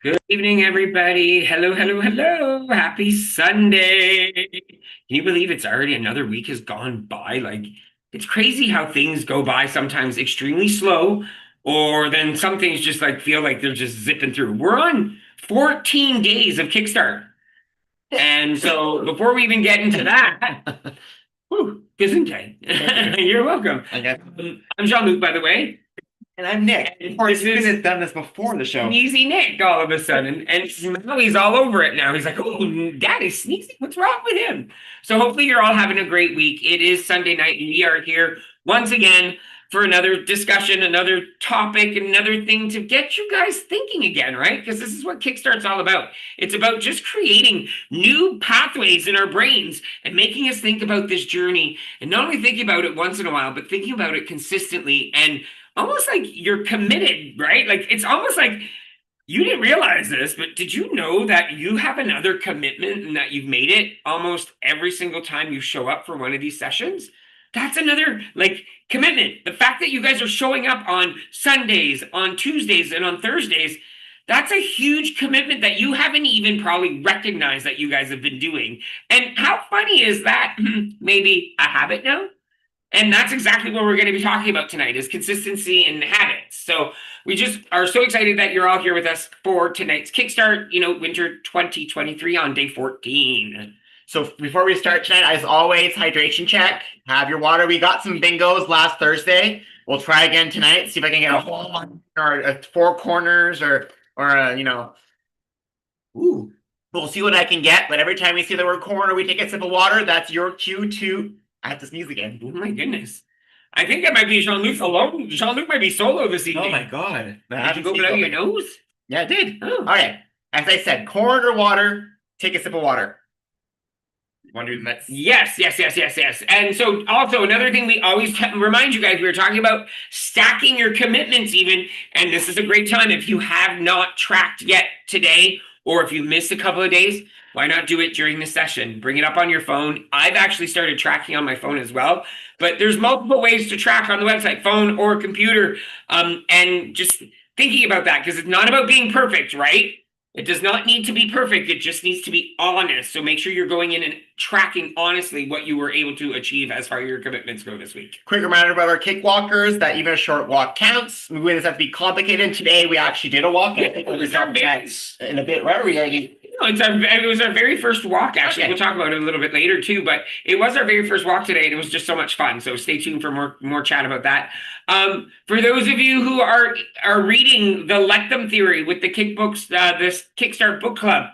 Good evening, everybody. Hello, hello, hello. Happy Sunday. Can you believe it's already another week has gone by? Like, it's crazy how things go by sometimes extremely slow, or then some things just like feel like they're just zipping through. We're on 14 days of Kickstart. And so before we even get into that, whew, Gesundheit. You're welcome. Okay. I'm Jean-Luc, by the way. And I'm Nick. And Of course, this you is could have done this before the show. Sneezy Nick all of a sudden. And now he's all over it now. He's like, oh, Daddy's sneezing. What's wrong with him? So hopefully you're all having a great week. It is Sunday night, and we are here once again for another discussion, another topic, another thing to get you guys thinking again, right? Because this is what Kickstart's all about. It's about just creating new pathways in our brains and making us think about this journey. And not only thinking about it once in a while, but thinking about it consistently and almost like you're committed, right? Like it's almost like you didn't realize this, but did you know that you have another commitment and that you've made it almost every single time you show up for one of these sessions? That's another like commitment. The fact that you guys are showing up on Sundays, on Tuesdays, and on Thursdays, that's a huge commitment that you haven't even probably recognized that you guys have been doing. And how funny is that? Maybe a habit now? And that's exactly what we're going to be talking about tonight is consistency and habits. So we just are so excited that you're all here with us for tonight's Kickstart, winter 2023 on day 14. So before we start tonight, as always, hydration check. Have your water. We got some bingos last Thursday. We'll try again tonight. See if I can get a whole one or four corners or ooh. We'll see what I can get. But every time we see the word corner, we take a sip of water. That's your cue to. I have to sneeze again. Oh my goodness. I think that might be Jean-Luc alone. Jean-Luc might be solo this evening. Oh my God. Did you go blow your nose? Yeah, I did. Oh. All right. As I said, corn or water, take a sip of water. Wondering that's Yes. And so also another thing we always remind you guys, we were talking about stacking your commitments even, and this is a great time if you have not tracked yet today, or if you missed a couple of days, why not do it during the session? Bring it up on your phone. I've actually started tracking on my phone as well, but there's multiple ways to track on the website, phone or computer, and just thinking about that because it's not about being perfect, right? It does not need to be perfect. It just needs to be honest. So make sure you're going in and tracking honestly what you were able to achieve as far as your commitments go this week. Quick reminder about our cakewalkers that even a short walk counts. We wouldn't have to be complicated. Today we actually did a walk. It was our in a bit. Where are we? No, it was our very first walk, actually. Okay. We'll talk about it a little bit later, too. But it was our very first walk today, and it was just so much fun. So stay tuned for more chat about that. For those of you who are reading the Let Them Theory with the Kickbooks, this Kickstart Book Club,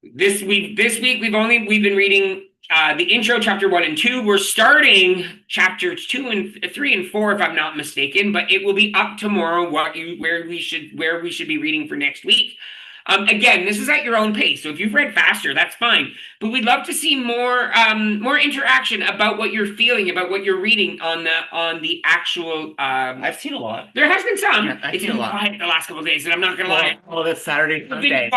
this week we've been reading the intro, chapter 1 and 2. We're starting chapters 2 and 3 and 4, if I'm not mistaken. But it will be up tomorrow where we should be reading for next week. Again, this is at your own pace. So if you've read faster, that's fine. But we'd love to see more interaction about what you're feeling, about what you're reading on the actual. I've seen a lot. There has been some. Yeah, it's been quiet the last couple of days, and I'm not gonna lie. Oh, that's Saturday, Sunday.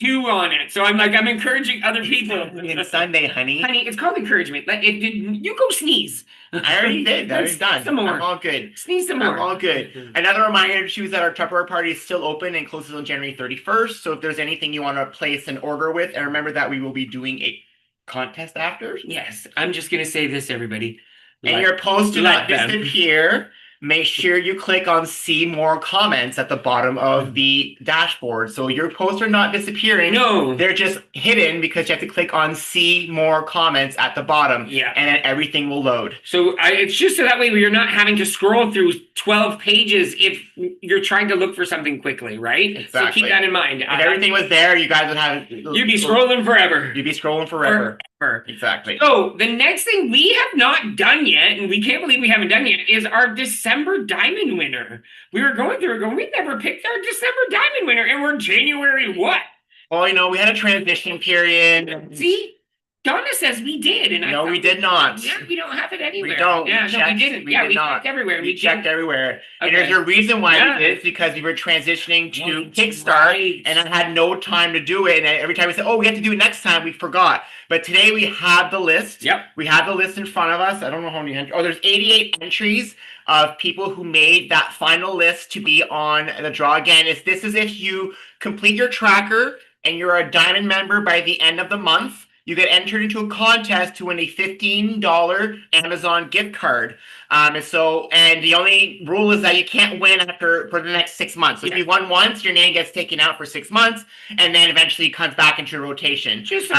You on it, so I'm encouraging other people. It's Sunday, honey. Honey, it's called encouragement. You go sneeze. I already did. I already done. Some more. I'm all good. Sneeze some more. I'm all good. Another reminder to choose that our Tupperware party is still open and closes on January 31st. So if there's anything you want to place an order with, and remember that we will be doing a contest after. Yes, I'm just gonna say this, everybody. And your post do not disappear. Make sure you click on see more comments at the bottom of the dashboard. So your posts are not disappearing. No. They're just hidden because you have to click on see more comments at the bottom. Yeah. And then everything will load. So it's just so that way you're not having to scroll through 12 pages if you're trying to look for something quickly, right? Exactly. So keep that in mind. If everything was there, you guys would have... You'd be scrolling forever. You'd be scrolling forever. Exactly. So the next thing we have not done yet, and we can't believe we haven't done yet, is our December Diamond winner. We were going through it going, we never picked our December Diamond winner, and we're January what? Well, we had a transition period. See? Donna says we did, and No, we did not. Yeah, we don't have it anywhere. We don't. Yeah, no, we didn't. Yeah, we checked everywhere. We checked everywhere. Okay. And there's a reason why Yeah. we did. It's because we were transitioning to That's Kickstart, right. and I had no time to do it. And every time we said, "Oh, we have to do it next time," we forgot. But today we have the list. Yep. We have the list in front of us. I don't know how many. Oh, there's 88 entries of people who made that final list to be on the draw. Again, this is if you complete your tracker and you're a diamond member by the end of the month. You get entered into a contest to win a $15 Amazon gift card. And the only rule is that you can't win for the next 6 months. So if you won once, your name gets taken out for 6 months, and then eventually comes back into rotation. Just so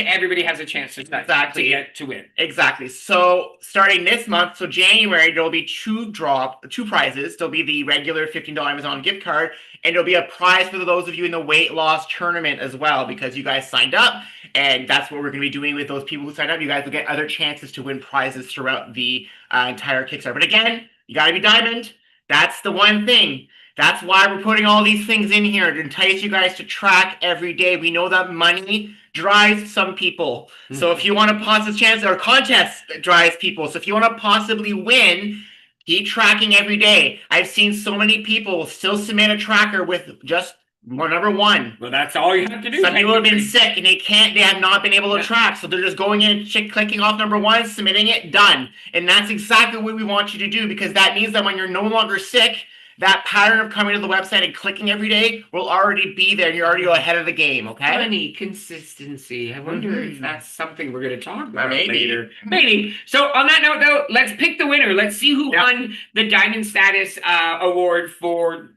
everybody has a chance to get to win. Exactly. So starting this month, so January, there'll be two prizes. There'll be the regular $15 Amazon gift card, and there'll be a prize for those of you in the weight loss tournament as well, because you guys signed up, and that's what we're going to be doing with those people who signed up. You guys will get other chances to win prizes throughout the entire Kickstarter. But again, you got to be diamond. That's the one thing. That's why we're putting all these things in here to entice you guys to track every day. We know that money drives some people. So if you want to possibly chance, or contest drives people. So if you want to possibly win, keep tracking every day. I've seen so many people still submit a tracker with just number one. Well, that's all you have to do. Some people have been sick and they have not been able to track. So they're just going in and clicking off number one, submitting it, done. And that's exactly what we want you to do, because that means that when you're no longer sick, that pattern of coming to the website and clicking every day will already be there. You're already ahead of the game, okay? Funny consistency. I wonder if that's something we're going to talk about later. Maybe. Maybe. So on that note, though, let's pick the winner. Let's see who won the Diamond Status Award for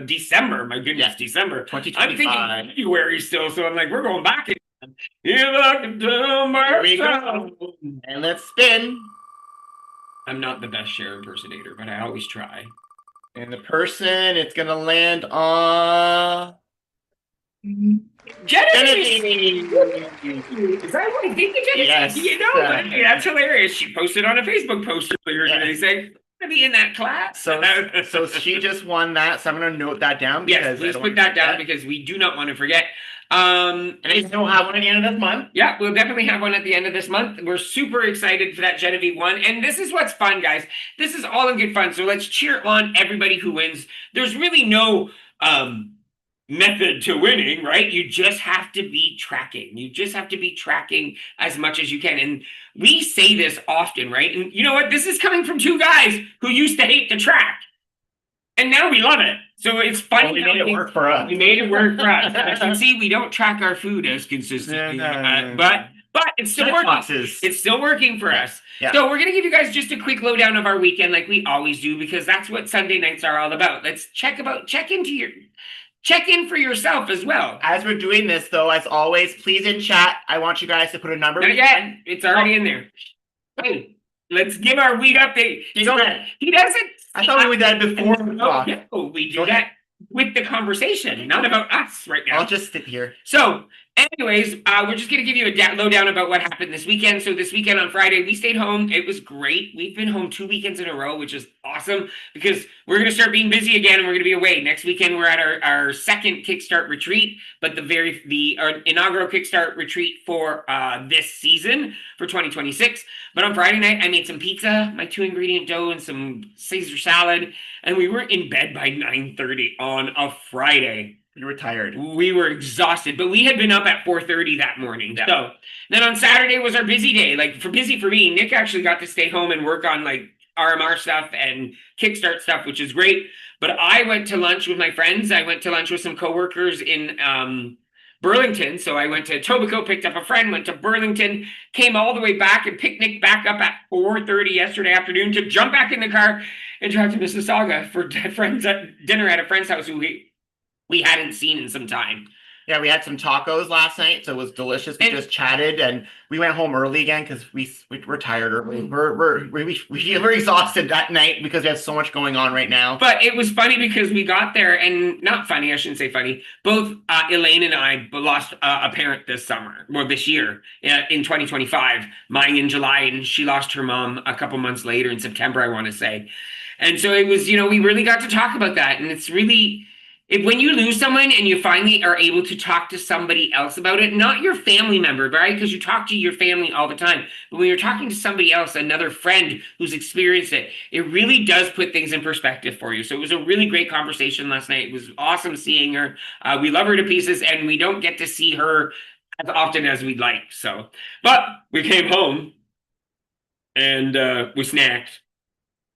December. My goodness, December. 2025. I'm thinking February still, so I'm like, we're going back. Here we go. And let's spin. I'm not the best Cher impersonator, but I always try. And the person, it's going to land on... Genevieve! Is that what I think of Genevieve? Yes. You know, that's hilarious. She posted on a Facebook post earlier today saying, I'm going to be in that class. So she just won that, so I'm going to note that down. Yes, please put that down, because we do not want to forget. And I still have one at the end of this month. Yeah, we'll definitely have one at the end of this month. We're super excited for that Genevieve one. And this is what's fun, guys. This is all in good fun. So let's cheer on everybody who wins. There's really no method to winning, right? You just have to be tracking. You just have to be tracking as much as you can. And we say this often, right? And you know what? This is coming from two guys who used to hate to track. And now we love it. So it's funny. Well, we made it work for us. We made it work for us. As you can see, we don't track our food as consistently, but it's still working. It's still working for us. Yeah. So we're going to give you guys just a quick lowdown of our weekend, like we always do, because that's what Sunday nights are all about. Let's check in for yourself as well. As we're doing this, though, as always, please in chat, I want you guys to put a number. Not yet. It's already in there. Hey, let's give our week update. He doesn't. I thought we did that before. No, we do that with the conversation, not about us right now. I'll just sit here. So, anyways, we're just going to give you a lowdown about what happened this weekend. So this weekend on Friday, we stayed home. It was great. We've been home 2 weekends in a row, which is awesome, because we're going to start being busy again, and we're going to be away. Next weekend, we're at our second Kickstart retreat, but the inaugural Kickstart retreat for this season for 2026. But on Friday night, I made some pizza, my 2-ingredient dough, and some Caesar salad, and we were in bed by 9:30 on a Friday. We were tired. We were exhausted, but we had been up at 4:30 that morning. Yeah. So then on Saturday was our busy day. Busy for me, Nick actually got to stay home and work on RMR stuff and Kickstart stuff, which is great. But I went to lunch with my friends. I went to lunch with some coworkers in Burlington. So I went to Etobicoke, picked up a friend, went to Burlington, came all the way back and picked Nick back up at 4:30 yesterday afternoon to jump back in the car and drive to Mississauga for friends at dinner at a friend's house who we hadn't seen in some time. Yeah, we had some tacos last night, so it was delicious. We just chatted, and we went home early again because we're tired early. We're exhausted that night because we have so much going on right now. But it was funny because we got there, and not funny, I shouldn't say funny. Both Elaine and I lost a parent this year in 2025. Mine in July, and she lost her mom a couple months later in September, I want to say. And so it was, we really got to talk about that, and it's really. if when you lose someone and you finally are able to talk to somebody else about it, not your family member, right? Because you talk to your family all the time. But when you're talking to somebody else, another friend who's experienced it, it really does put things in perspective for you. So it was a really great conversation last night. It was awesome seeing her. We love her to pieces, and we don't get to see her as often as we'd like. So, but we came home and we snacked.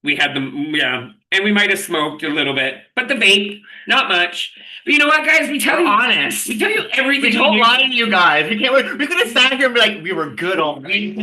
We had them, yeah, and we might have smoked a little bit, but the vape, not much. But you know what, guys? We tell We're you honest. We tell you everything. We don't lie to you guys. We can't. We could have sat here and be like, we were good all week.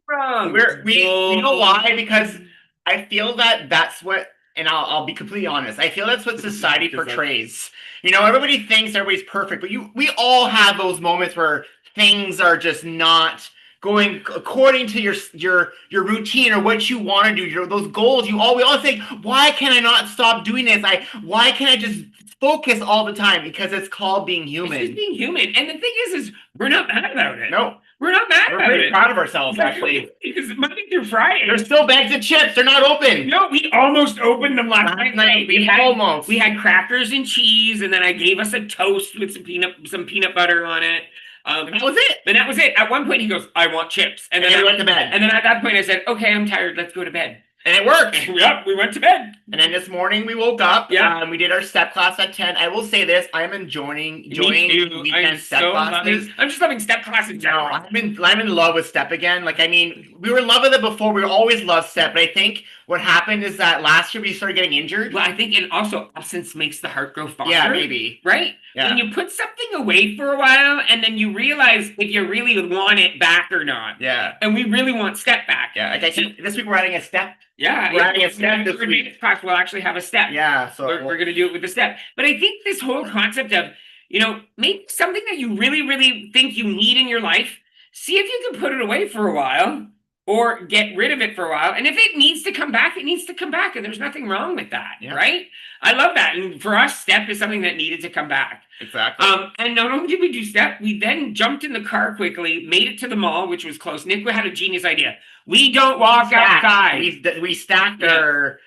Wrong. You know why? Because I feel that that's what, and I'll be completely honest. I feel that's what society portrays. You know, everybody thinks everybody's perfect, but we all have those moments where things are just not going according to your routine or what you want to do. Those goals. We all think, why can I not stop doing this? Why can't I just focus all the time? Because it's called being human. It's just being human. And the thing is we're not mad about it. No. We're not mad about it. We're pretty proud of ourselves, actually. Because Monday through Friday. There's still bags of chips. They're not open. No, we almost opened them last night. We had crackers and cheese, and then I gave us a toast with some peanut butter on it. That was it. And that was it. At one point, he goes, "I want chips," and then we went to bed. And then at that point, I said, "Okay, I'm tired. Let's go to bed." And it worked. Yep, we went to bed. And then this morning we woke up. Yeah. We did our step class at 10. I will say this: I am enjoying weekend step classes. I'm just loving step classes in general. I'm in love with step again. Like, I mean, we were in love with it before. We always loved step, but I think what happened is that last year we started getting injured. Well, I think, and also absence makes the heart grow fonder. Yeah, maybe. Right? Yeah. When you put something away for a while, and then you realize if you really want it back or not. Yeah. And we really want step back. Yeah. Like I think this week we're adding a step. Yeah, we're adding a step this week. Class, we'll actually have a step. Yeah, so we're going to do it with the step. But I think this whole concept of, maybe something that you really, really think you need in your life, see if you can put it away for a while or get rid of it for a while. And if it needs to come back, it needs to come back. And there's nothing wrong with that, right? I love that. And for us, step is something that needed to come back. Exactly. And not only did we do step, we then jumped in the car quickly, made it to the mall, which was close. Nick had a genius idea. We don't walk outside. We stacked our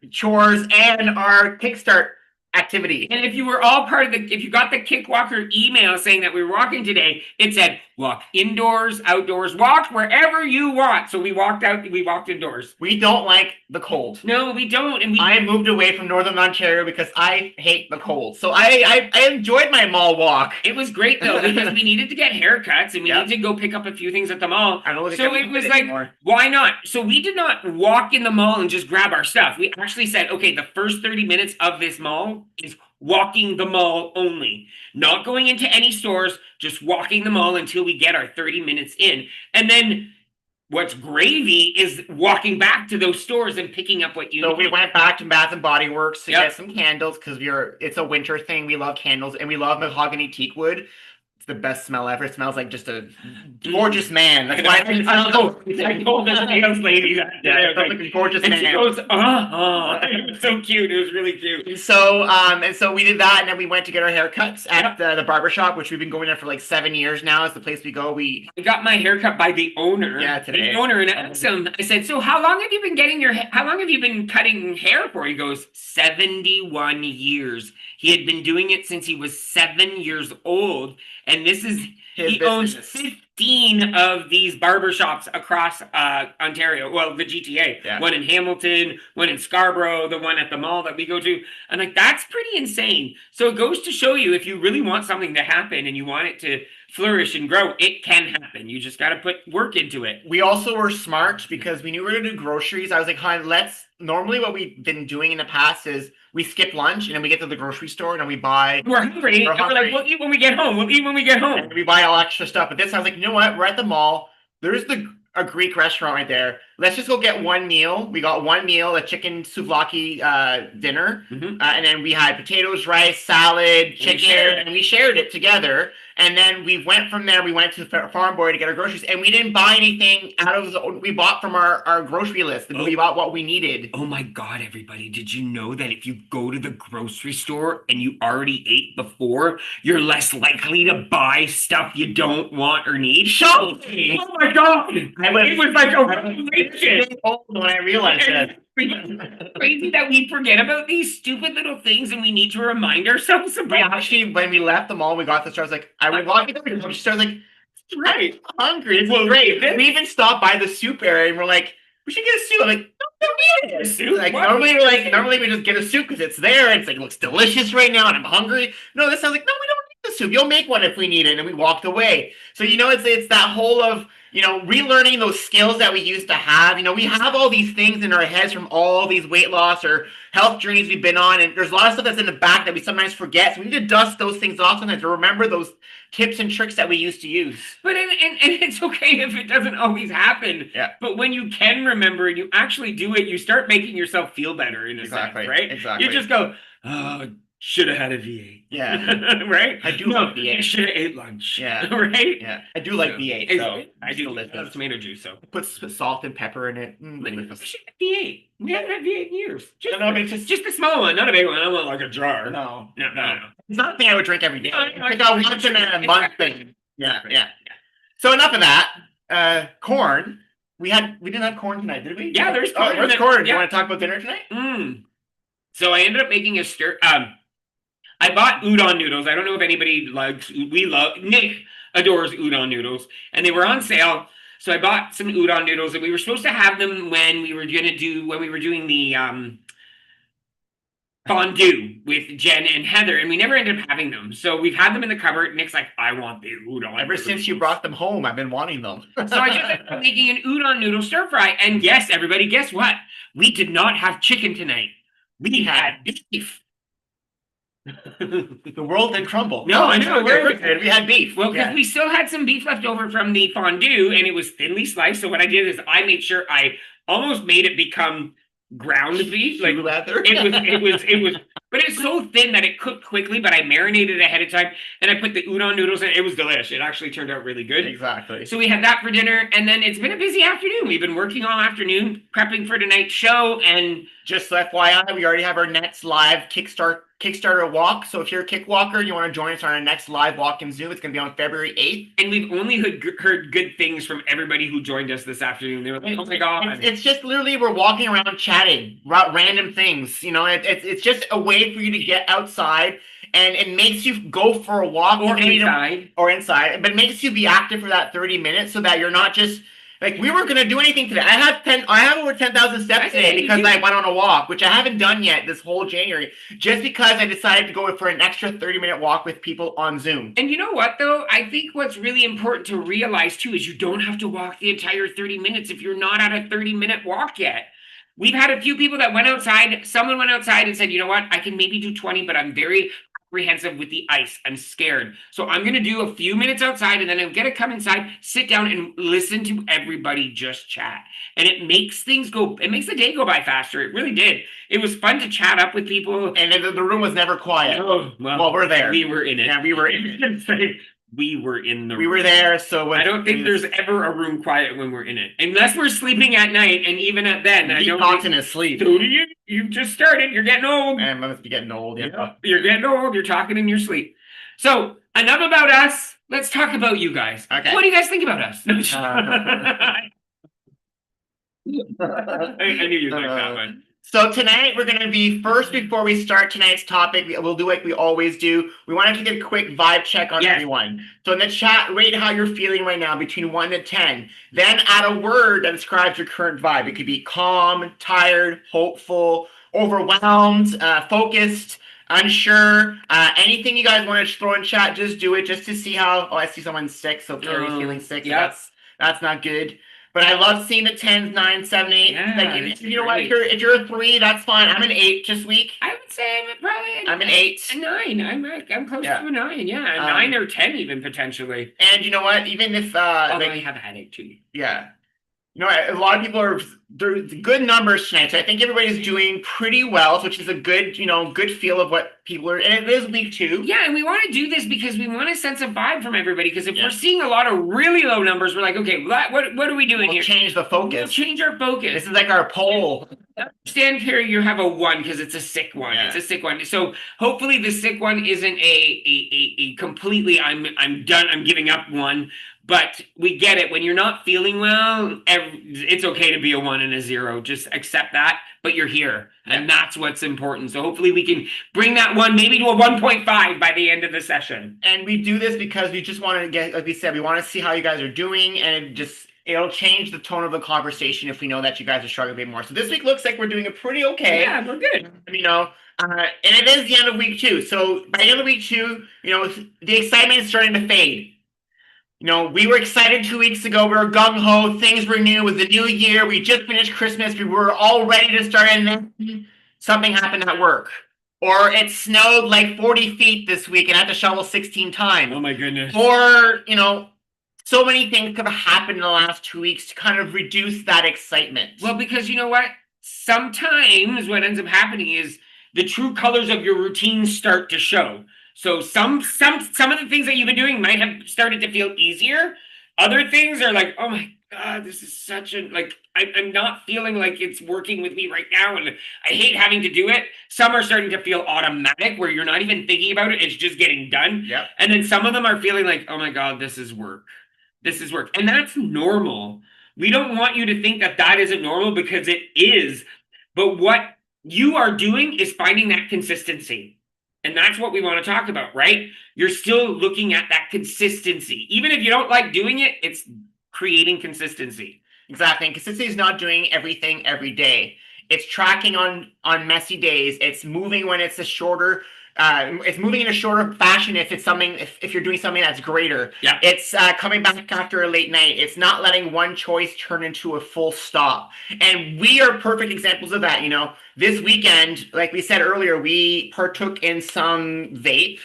chores and our kickstart activity. And if you were all part of if you got the Kickwalker email saying that we were walking today, it said walk indoors, outdoors, walk wherever you want. So we walked indoors. We don't like the cold. No, we don't. And I moved away from Northern Ontario because I hate the cold. So I enjoyed my mall walk. It was great though, because we needed to get haircuts and we needed to go pick up a few things at the mall. So it was like, why not? So we did not walk in the mall and just grab our stuff. We actually said, okay, the first 30 minutes of this mall is walking the mall only, not going into any stores, just walking the mall until we get our 30 minutes in. And then what's gravy is walking back to those stores and picking up what you need. So we went back to Bath and Body Works to get some candles because it's a winter thing. We love candles and we love mahogany teak wood. It's the best smell ever. It smells like just a gorgeous man. That's why I told the sales lady that. Yeah, it smells like a gorgeous man. She goes, It was so cute. It was really cute. So we did that, and then we went to get our haircuts at the barbershop, which we've been going there for like 7 years now. It's the place we go. I got my haircut by the owner. Yeah, today. The owner, and I asked him, I said, so how long have you been cutting hair for? He goes, 71 years. He had been doing it since he was 7 years old. And he owns 15 of these barbershops across Ontario. Well, the GTA. Yeah. One in Hamilton, one in Scarborough, the one at the mall that we go to. I'm like, that's pretty insane. So it goes to show you, if you really want something to happen and you want it to flourish and grow, it can happen. You just got to put work into it. We also were smart because we knew we were going to do groceries. I was like, normally what we've been doing in the past is we skip lunch and then we get to the grocery store and then we buy. We're hungry. We're like, we'll eat when we get home. And we buy all extra stuff. But this, I was like, you know what? We're at the mall. There's a Greek restaurant right there. Let's just go get one meal. We got one meal, a chicken souvlaki dinner. Mm-hmm. And then we had potatoes, rice, salad, chicken, and we shared it together. And then we went from there. We went to Farm Boy to get our groceries, and we didn't buy anything we bought from our grocery list. We bought what we needed. Oh my God, everybody. Did you know that if you go to the grocery store and you already ate before, you're less likely to buy stuff you don't want or need? Oh my God. It was like a revelation delicious. Old when I realized that. Crazy that we forget about these stupid little things and we need to remind ourselves We about. actually, when we left the mall, we got to the store. I was like, I was walking through the store. I was like, right, I'm hungry. It's great. We even stopped by the soup area and we're like, we should get a soup. I'm like, no, we don't get a soup. Like normally we just get a soup because it's there and it's like it looks delicious right now and I'm hungry. No, this sounds like no, we don't need the soup. You'll make one if we need it. And we walked away. So it's that whole of relearning those skills that we used to have. We have all these things in our heads from all these weight loss or health journeys we've been on, and there's a lot of stuff that's in the back that we sometimes forget. So we need to dust those things off sometimes to remember those tips and tricks that we used to use. But and it's okay if it doesn't always happen. Yeah. But when you can remember and you actually do it, you start making yourself feel better in a sense, right? Exactly. You just go, oh, should have had a V8. Yeah. Right? I do love V8. Should have ate lunch. Yeah. Right? Yeah. I do like V8. So I do love tomato juice. So put salt and pepper in it. Should have V8. We haven't had V8 in years. Just, no, it's just a small one, not a big one. I want like a jar. No. No. It's not a thing I would drink every day. No, It's like a once in a month thing. Yeah. So enough of that. Corn. We didn't have corn tonight, did we? Yeah, there's corn. Where's corn? Do Yeah. you want to talk about dinner tonight? So I ended up making a stir. I bought udon noodles. I don't know if anybody likes. Nick adores udon noodles, and they were on sale. So I bought some udon noodles, and we were supposed to have them when we were doing the fondue with Jen and Heather, and we never ended up having them. So we've had them in the cupboard. Nick's like, I want the udon. Ever since you brought them home, I've been wanting them. So I just ended up making an udon noodle stir fry. And yes, everybody, guess what? We did not have chicken tonight. We had beef. The world didn't crumble. No, I know. We had beef. Well, because we still had some beef left over from the fondue, and it was thinly sliced. So what I did is I made sure I almost made it become ground beef. Like it was, but it's so thin that it cooked quickly. But I marinated ahead of time, and I put the udon noodles in. It was delicious. It actually turned out really good. Exactly. So we had that for dinner, and then it's been a busy afternoon. We've been working all afternoon, prepping for tonight's show, and just FYI, we already have our next live Kickstarter walk. So if you're a kick walker and you want to join us on our next live walk in Zoom, it's going to be on February 8th. And we've only heard good things from everybody who joined us this afternoon. They were like, oh my God. It's just literally we're walking around chatting about random things. It's just a way for you to get outside, and it makes you go for a walk. Or inside. But it makes you be active for that 30 minutes so that you're not just... Like, we weren't going to do anything today. I have over 10,000 steps today because I went on a walk, which I haven't done yet this whole January, just because I decided to go for an extra 30-minute walk with people on Zoom. And you know what, though? I think what's really important to realize, too, is you don't have to walk the entire 30 minutes if you're not at a 30-minute walk yet. We've had a few people that went outside. Someone went outside and said, you know what? I can maybe do 20, but I'm very apprehensive with the ice. I'm scared. So I'm going to do a few minutes outside, and then I'm going to come inside, sit down, and listen to everybody just chat. And it makes the day go by faster. It really did. It was fun to chat up with people. And the room was never quiet. Oh, well, we're there. We were in it. Yeah, we were in it. We were in the room. We were there, so... I don't think there's ever a room quiet when we're in it. Unless we're sleeping at night, and even at then, I don't... He talks in his sleep. So do you? You've just started. You're getting old. I must be getting old, yeah. You're getting old. You're talking in your sleep. So, enough about us. Let's talk about you guys. Okay. What do you guys think about us? I knew you'd like that one. So tonight we're going to be, first before we start tonight's topic, we'll do like we always do. We wanted to get a quick vibe check on everyone. So in the chat, rate how you're feeling right now between 1 to 10. Then add a word that describes your current vibe. It could be calm, tired, hopeful, overwhelmed, focused, unsure. Anything you guys want to throw in chat, just do it just to see how... Oh, I see someone sick, so Carrie's feeling sick. Yeah. That's not good. But I love seeing the 10s, 9s, 7, 8. Yeah, like, you know what? If you're a 3, that's fine. I'm an 8 this week. I would say I'm an 8. A 9. I'm close to a 9. Yeah, a 9 or 10 even potentially. And you know what? Even if although I have a headache too. Yeah. You know, a lot of people they're good numbers tonight. So I think everybody's doing pretty well, which is a good, good feel of what people are. And it is week 2. Yeah, and we want to do this because we want a sense of vibe from everybody. Because if we're seeing a lot of really low numbers, we're like, okay, what are we doing here? Change the focus. We'll change our focus. This is like our poll. Stand here, you have a 1 because it's a sick one. Yeah. It's a sick one. So hopefully the sick one isn't a completely I'm done, I'm giving up one. But we get it. When you're not feeling well, it's okay to be a 1 and a 0. Just accept that, but you're here. And that's what's important. So hopefully we can bring that one maybe to a 1.5 by the end of the session. And we do this because we just want to get, like we said, we want to see how you guys are doing, and it'll change the tone of the conversation if we know that you guys are struggling a bit more. So this week looks like we're doing it pretty okay. Yeah, we're good. And it is the end of week 2. So by the end of week 2, the excitement is starting to fade. We were excited 2 weeks ago. We were gung-ho. Things were new. It was the new year. We just finished Christmas. We were all ready to start, and then something happened at work. Or it snowed like 40 feet this week and I had to shovel 16 times. Oh, my goodness. Or, so many things could have happened in the last 2 weeks to kind of reduce that excitement. Well, because you know what? Sometimes what ends up happening is the true colors of your routine start to show. So some of the things that you've been doing might have started to feel easier. Other things are like, oh my God, this is such a, I'm not feeling like it's working with me right now, and I hate having to do it. Some are starting to feel automatic where you're not even thinking about it. It's just getting done. Yep. And then some of them are feeling like, oh my God, this is work. This is work. And that's normal. We don't want you to think that that isn't normal, because it is. But what you are doing is finding that consistency. And that's what we want to talk about, right? You're still looking at that consistency. Even if you don't like doing it, it's creating consistency. Exactly. And consistency is not doing everything every day. It's tracking on messy days. It's moving when it's it's moving in a shorter fashion if it's something, if you're doing something that's greater. Yeah. It's coming back after a late night. It's not letting one choice turn into a full stop. And we are perfect examples of that. This weekend, like we said earlier, we partook in some vape.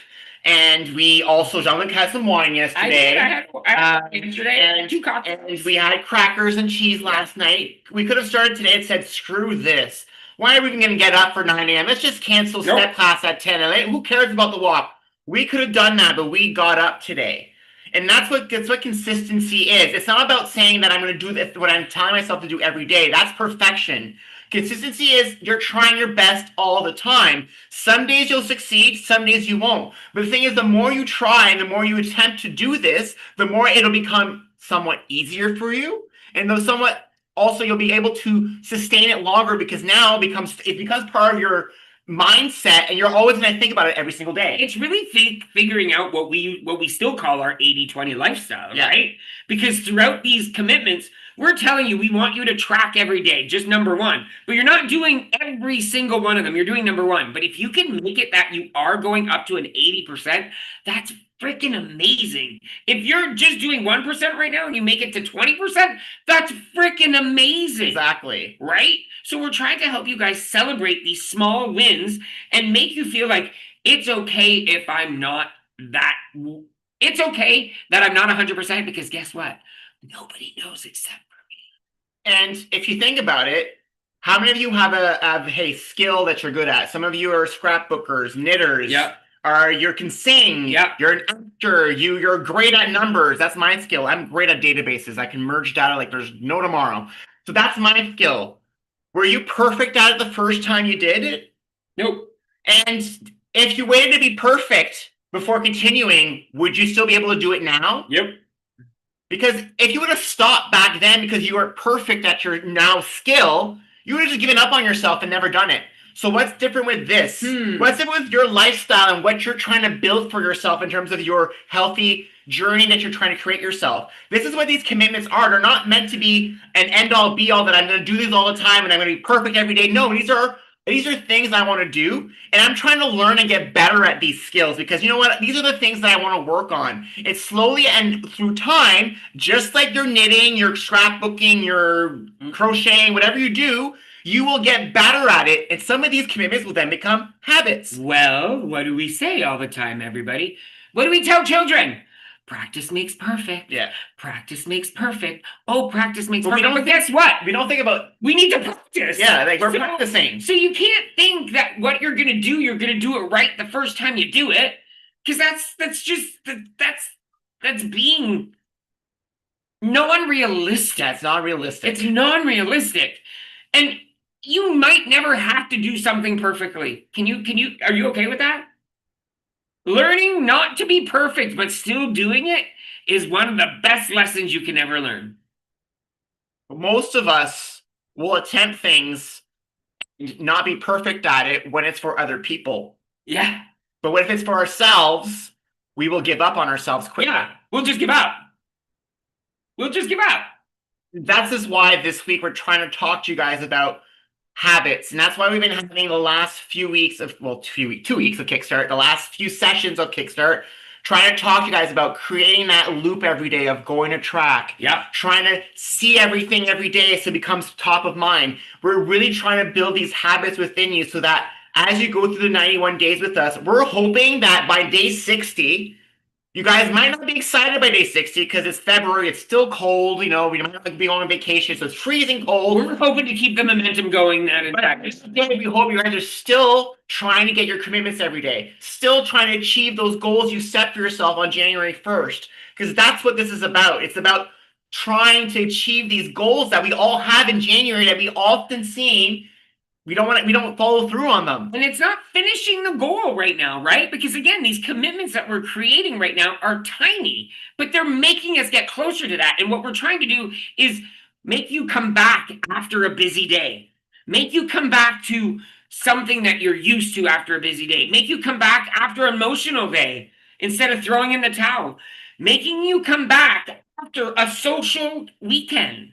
And we also, Jean-Luc had some wine yesterday. I had yesterday and 2 cocktails. And we had crackers and cheese last night. We could have started today and said, screw this. Why are we even going to get up for 9 a.m.? Let's just cancel step class at 10 a.m. Who cares about the walk? We could have done that, but we got up today. And that's what consistency is. It's not about saying that I'm going to do this, what I'm telling myself to do every day. That's perfection. Consistency is you're trying your best all the time. Some days you'll succeed, some days you won't. But the thing is, the more you try and the more you attempt to do this, the more it'll become somewhat easier for you. And though somewhat also you'll be able to sustain it longer, because now it becomes part of your mindset, and you're always going to think about it every single day. It's really figuring out what we still call our 80-20 lifestyle, right? Because throughout these commitments, we're telling you we want you to track every day, just number 1. But you're not doing every single one of them. You're doing number 1. But if you can make it that you are going up to an 80%, that's freaking amazing. If you're just doing 1% right now and you make it to 20%, that's freaking amazing. Exactly. Right? So we're trying to help you guys celebrate these small wins and make you feel like it's okay if I'm not that. It's okay that I'm not 100%, because guess what? Nobody knows except for me. And if you think about it, how many of you have a skill that you're good at? Some of you are scrapbookers, knitters. Yep. Or you can sing. Yep. You're an actor. You're great at numbers. That's my skill. I'm great at databases. I can merge data like there's no tomorrow. So that's my skill. Were you perfect at it the first time you did it? Nope. And if you waited to be perfect before continuing, would you still be able to do it now? Yep. Because if you would have stopped back then because you weren't perfect at your now skill, you would have just given up on yourself and never done it. So what's different with this? What's different with your lifestyle and what you're trying to build for yourself in terms of your healthy journey that you're trying to create yourself? This is what these commitments are. They're not meant to be an end-all, be-all that I'm going to do these all the time and I'm going to be perfect every day. No, these are things I want to do, and I'm trying to learn and get better at these skills, because you know what? These are the things that I want to work on. It's slowly and through time, just like your knitting, your scrapbooking, your crocheting, whatever you do, you will get better at it, and some of these commitments will then become habits. Well, what do we say all the time, everybody? What do we tell children? Practice makes perfect. Yeah. Practice makes perfect. Oh, practice makes perfect. But guess what? We don't think about... We need to practice. Yeah, we're practicing. So you can't think that what you're going to do, you're going to do it right the first time you do it. Because that's being non-realistic. That's not realistic. It's non-realistic. And you might never have to do something perfectly. Are you okay with that? Learning not to be perfect, but still doing it, is one of the best lessons you can ever learn. Most of us will attempt things, not be perfect at it when it's for other people. Yeah. But if it's for ourselves, we will give up on ourselves quickly. Yeah. We'll just give up. We'll just give up. That's just why this week we're trying to talk to you guys about habits. And that's why we've been having the last few weeks of, well, 2 weeks of Kickstart, the last few sessions of Kickstart, trying to talk to you guys about creating that loop every day of going to track. Yeah. Trying to see everything every day so it becomes top of mind. We're really trying to build these habits within you so that as you go through the 91 days with us, we're hoping that by day 60, you guys might not be excited by day 60 because it's February, it's still cold, we might not be on vacation, so it's freezing cold. We're hoping to keep the momentum going that in fact. We hope you guys are still trying to get your commitments every day, still trying to achieve those goals you set for yourself on January 1st, because that's what this is about. It's about trying to achieve these goals that we all have in January that we often see. We don't follow through on them. And it's not finishing the goal right now, right? Because again, these commitments that we're creating right now are tiny, but they're making us get closer to that. And what we're trying to do is make you come back after a busy day, make you come back to something that you're used to after a busy day, make you come back after an emotional day instead of throwing in the towel, making you come back after a social weekend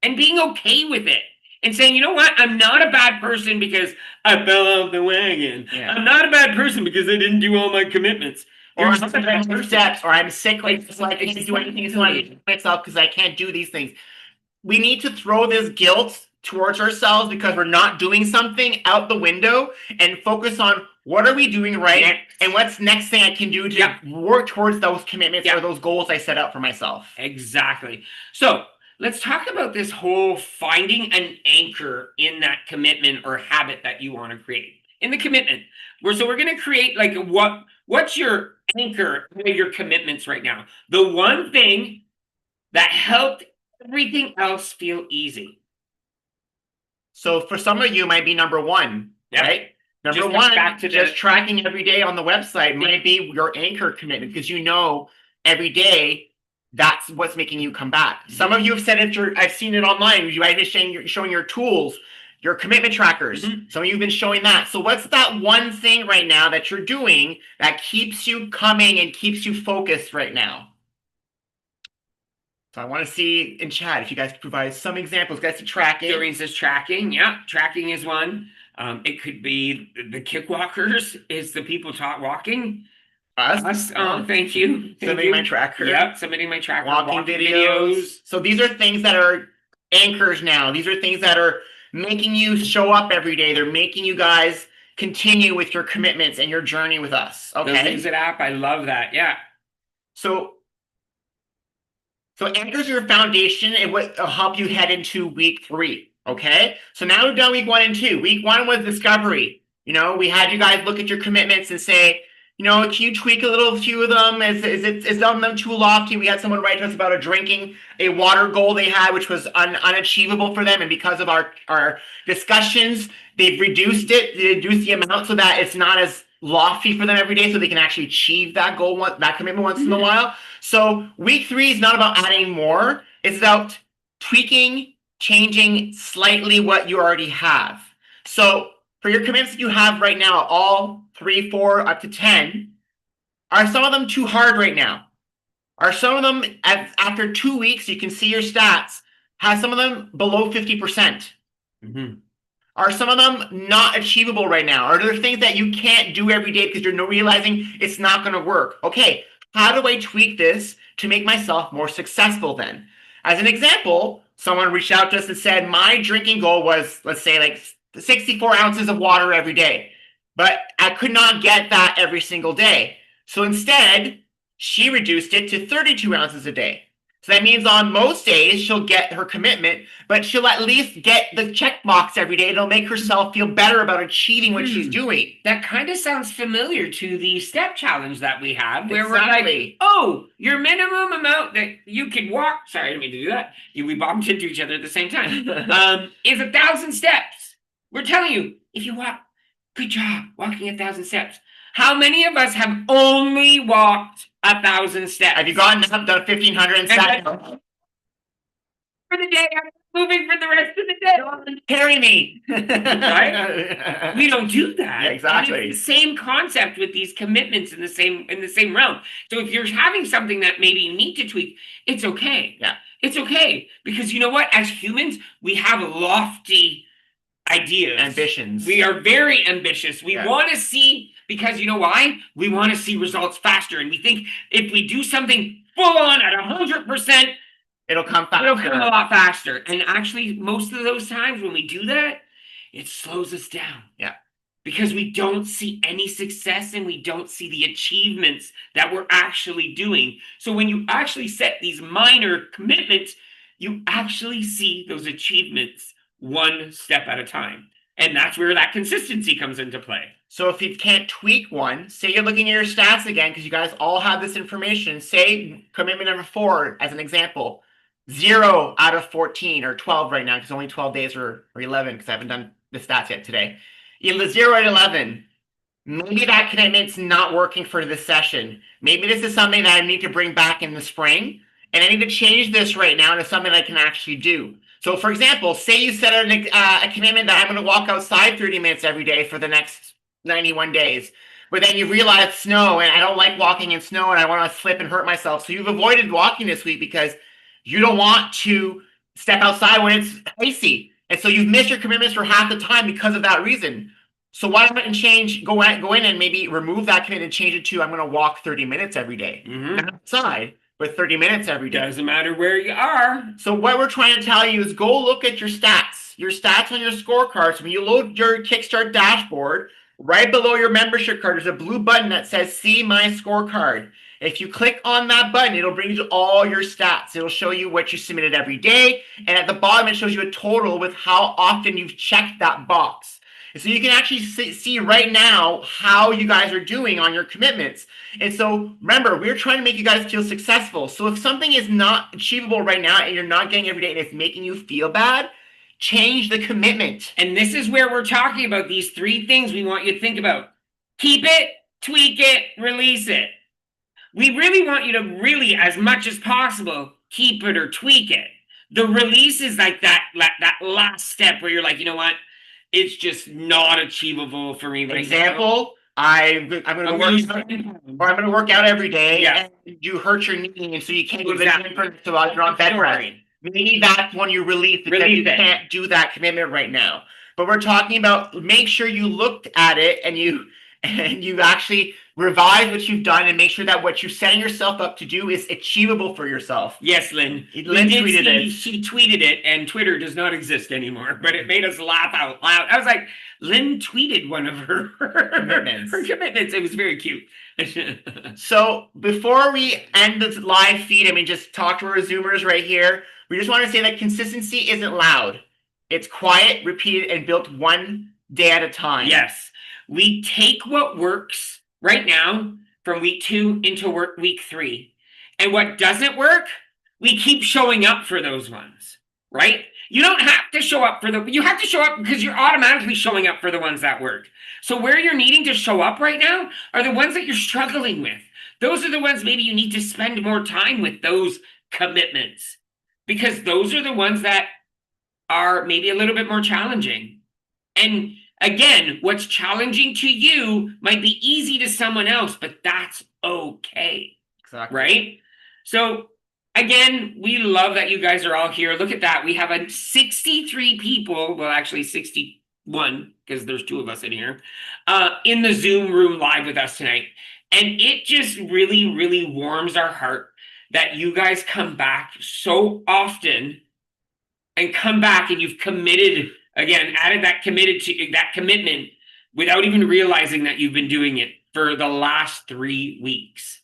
and being okay with it. And saying, you know what? I'm not a bad person because I fell off the wagon. Yeah. I'm not a bad person because I didn't do all my commitments. Or I'm not steps, or I'm sick, I can't do anything myself because I can't do these things. We need to throw this guilt towards ourselves because we're not doing something out the window and focus on what are we doing right and what's next thing I can do to work towards those commitments or those goals I set out for myself. Exactly. So let's talk about this whole finding an anchor in that commitment or habit that you want to create. In the commitment, we're going to create like what's your anchor in your commitments right now? The one thing that helped everything else feel easy. So for some of you, it might be number one, right? Number one, back to just tracking every day on the website might be your anchor commitment because every day that's what's making you come back. Some of you have said it. I've seen it online. You guys are showing your tools, your commitment trackers. Some of you have been showing that. So what's that one thing right now that you're doing that keeps you coming and keeps you focused right now? So I want to see in chat if you guys could provide some examples. Guys, tracking. Doreen says tracking. Yeah, tracking is one. It could be the kick walkers. Is the people taught walking. Us. Thank you. Submitting my tracker. Yep, submitting my tracker. Walking videos. So these are things that are anchors now. These are things that are making you show up every day. They're making you guys continue with your commitments and your journey with us. Okay. Those things that app. I love that. Yeah. So anchors are your foundation and what will help you head into week 3. Okay. So now we've done week 1 and 2. Week 1 was discovery. We had you guys look at your commitments and say, can you tweak a few of them? Is them too lofty? We had someone write to us about drinking a water goal they had, which was unachievable for them. And because of our discussions, they've reduced it. They reduced the amount so that it's not as lofty for them every day so they can actually achieve that goal, that commitment once in a while. So week 3 is not about adding more. It's about tweaking, changing slightly what you already have. So for your commitments that you have right now, all 3, 4, up to 10, are some of them too hard right now? Are some of them, after 2 weeks, you can see your stats, have some of them below 50%? Are some of them not achievable right now? Are there things that you can't do every day because you're realizing it's not going to work? Okay, how do I tweak this to make myself more successful then? As an example, someone reached out to us and said, my drinking goal was, let's say, like 64 ounces of water every day. But I could not get that every single day. So instead, she reduced it to 32 ounces a day. So that means on most days, she'll get her commitment, but she'll at least get the check box every day. It'll make herself feel better about achieving what she's doing. That kind of sounds familiar to the step challenge that we have, where we're like, oh, your minimum amount that you can walk, sorry, I didn't mean to do that. We bumped into each other at the same time, is 1,000 steps. We're telling you, if you walk, good job walking 1,000 steps. How many of us have only walked 1,000 steps. Have you gotten up, done 1,500 and sat for the day? I'm moving for the rest of the day. Carry me. Right? We don't do that. Yeah, exactly. And it's the same concept with these commitments in the same realm. So if you're having something that maybe you need to tweak, it's okay. Yeah. It's okay. Because you know what? As humans, we have lofty ideas. Ambitions. We are very ambitious. We want to see, because you know why? We want to see results faster. And we think if we do something full on at 100%, it'll come faster. It'll come a lot faster. And actually, most of those times when we do that, it slows us down. Yeah. Because we don't see any success and we don't see the achievements that we're actually doing. So when you actually set these minor commitments, you actually see those achievements one step at a time. And that's where that consistency comes into play. So if you can't tweak one, say you're looking at your stats again, because you guys all have this information. Say commitment number 4, as an example, 0 out of 14 or 12 right now, because only 12 days or 11, because I haven't done the stats yet today. In the 0 and 11, maybe that commitment's not working for this session. Maybe this is something that I need to bring back in the spring, and I need to change this right now into something I can actually do. So, for example, say you set a commitment that I'm going to walk outside 30 minutes every day for the next 91 days. But then you realize snow, and I don't like walking in snow, and I want to slip and hurt myself. So you've avoided walking this week because you don't want to step outside when it's icy. And so you've missed your commitments for half the time because of that reason. So why don't you go in and maybe remove that commitment and change it to I'm going to walk 30 minutes every day. Not outside, but 30 minutes every day. Doesn't matter where you are. So what we're trying to tell you is go look at your stats on your scorecard. So when you load your Kickstart dashboard, right below your membership card, there's a blue button that says See My Scorecard. If you click on that button, it'll bring you to all your stats. It'll show you what you submitted every day. And at the bottom, it shows you a total with how often you've checked that box. And so you can actually see right now how you guys are doing on your commitments. And so remember, we're trying to make you guys feel successful. So if something is not achievable right now and you're not getting every day and it's making you feel bad, change the commitment. And this is where we're talking about these 3 things we want you to think about. Keep it, tweak it, release it. We really want you to really, as much as possible, keep it or tweak it. The release is like that last step where you're like, you know what? It's just not achievable for me right Example, I'm going to work out every day, and you hurt your knee, and so you can't go to the gym for you're on bed rest. Maybe that's when you release because you can't do that commitment right now. But we're talking about make sure you looked at it and you actually revise what you've done and make sure that what you're setting yourself up to do is achievable for yourself. Yes, Lynn. Lynn tweeted it. She tweeted it, and Twitter does not exist anymore, but it made us laugh out loud. I was like, Lynn tweeted one of her commitments. It was very cute. So before we end the live feed, just talk to our Zoomers right here. We just want to say that consistency isn't loud. It's quiet, repeated, and built one day at a time. Yes. We take what works right now from week 2 into week 3. And what doesn't work, we keep showing up for those ones, right? You don't have to show up you have to show up because you're automatically showing up for the ones that work. So where you're needing to show up right now are the ones that you're struggling with. Those are the ones maybe you need to spend more time with those commitments, because those are the ones that are maybe a little bit more challenging. And again, what's challenging to you might be easy to someone else, but that's okay. Exactly. Right? So again, we love that you guys are all here. Look at that. We have 63 people, well, actually 61, because there's 2 of us in here, in the Zoom room live with us tonight. And it just really, really warms our heart that you guys come back so often and come back and you've committed, again, added that commitment without even realizing that you've been doing it for the last 3 weeks.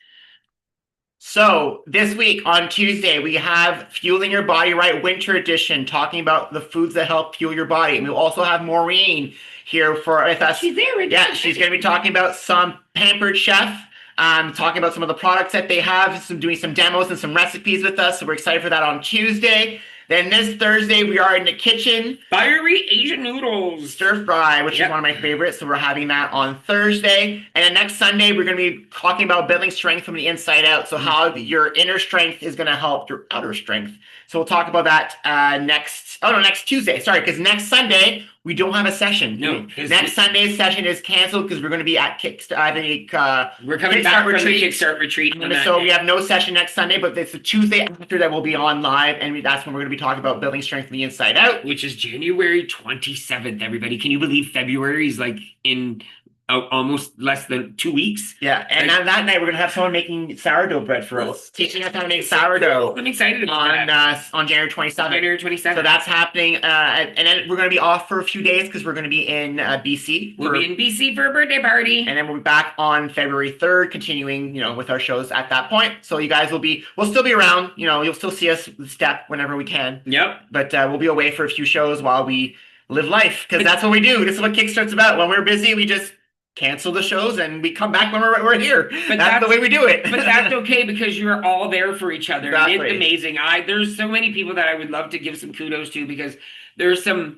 So this week on Tuesday, we have Fueling Your Body Right Winter Edition, talking about the foods that help fuel your body. And we'll also have Maureen here with us. She's there. Yeah, she's going to be talking about some Pampered Chef, talking about some of the products that they have, doing some demos and some recipes with us. So we're excited for that on Tuesday. Then this Thursday, we are in the kitchen. Fiery Asian noodles. Stir fry, which Yep. is one of my favorites. So we're having that on Thursday. And then next Sunday, we're going to be talking about building strength from the inside out. So how your inner strength is going to help your outer strength. So we'll talk about that next Tuesday. Sorry, because next Sunday, we don't have a session. No. Next Sunday's session is canceled because we're going to be at We're coming back from the Kickstart retreat. So we have no session next Sunday, but it's the Tuesday after that we'll be on live, and that's when we're going to be talking about building strength from the inside out. Which is January 27th, everybody. Can you believe February is like in almost less than 2 weeks? Yeah, and on that night we're going to have someone making sourdough bread for us, teaching us how to make sourdough. I'm excited about that. On January 27th. January 27th. So that's happening, and then we're going to be off for a few days because we're going to be in BC. We'll be in BC for a birthday party. And then we'll be back on February 3rd, continuing, with our shows at that point. So you guys we'll still be around, you'll still see us step whenever we can. Yep. But we'll be away for a few shows while we live life, because that's what we do. This is what Kickstart's about. When we're busy, we just cancel the shows and we come back when we're here. But that's the way we do it. But that's okay, because you're all there for each other. Exactly. It's amazing. There's so many people that I would love to give some kudos to, because there's some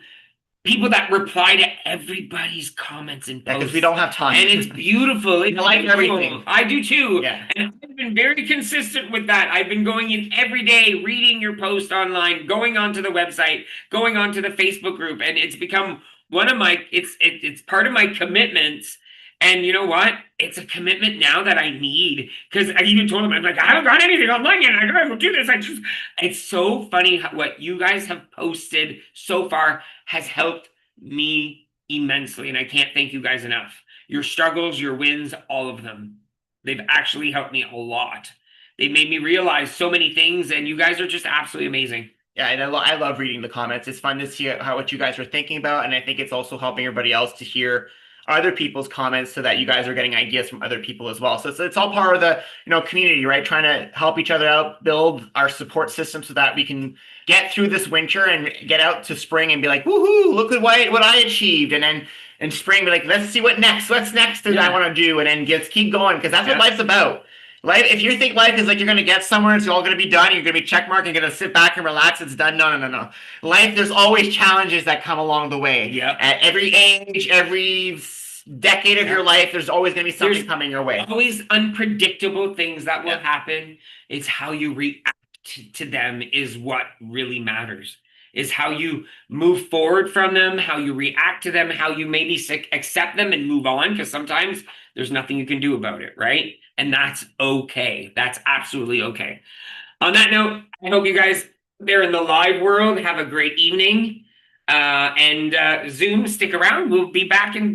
people that reply to everybody's comments and posts. Because we don't have time. And it's beautiful. It's I like beautiful. everything. I do too. Yeah. And I've been very consistent with that. I've been going in every day, reading your post online, going onto the website, going onto the Facebook group, and it's become one of my it's part of my commitments. And you know what? It's a commitment now that I need, because I even told him, I'm like, I haven't got anything online yet. I gotta go do this. It's so funny what you guys have posted so far has helped me immensely. And I can't thank you guys enough. Your struggles, your wins, all of them. They've actually helped me a lot. They made me realize so many things, and you guys are just absolutely amazing. Yeah, and I love reading the comments. It's fun to see what you guys are thinking about. And I think it's also helping everybody else to hear other people's comments, so that you guys are getting ideas from other people as well. So it's all part of the community, right? Trying to help each other out, build our support system so that we can get through this winter and get out to spring and be like, woohoo, look at what I achieved. And then in spring, be like, let's see what's next that I want to do, and then just keep going, because that's what life's about. Life, if you think life is like you're going to get somewhere, it's all going to be done, you're going to be checkmarked, you're going to sit back and relax, it's done. No. Life, there's always challenges that come along the way. Yep. At every age, every decade of your life, there's always going to be something coming your way. Always unpredictable things that will happen. It's how you react to them is what really matters. Is how you move forward from them, how you react to them, how you maybe accept them and move on, because sometimes there's nothing you can do about it, right? And that's okay. That's absolutely okay. On that note, I hope you guys there in the live world have a great evening. And Zoom, stick around. We'll be back in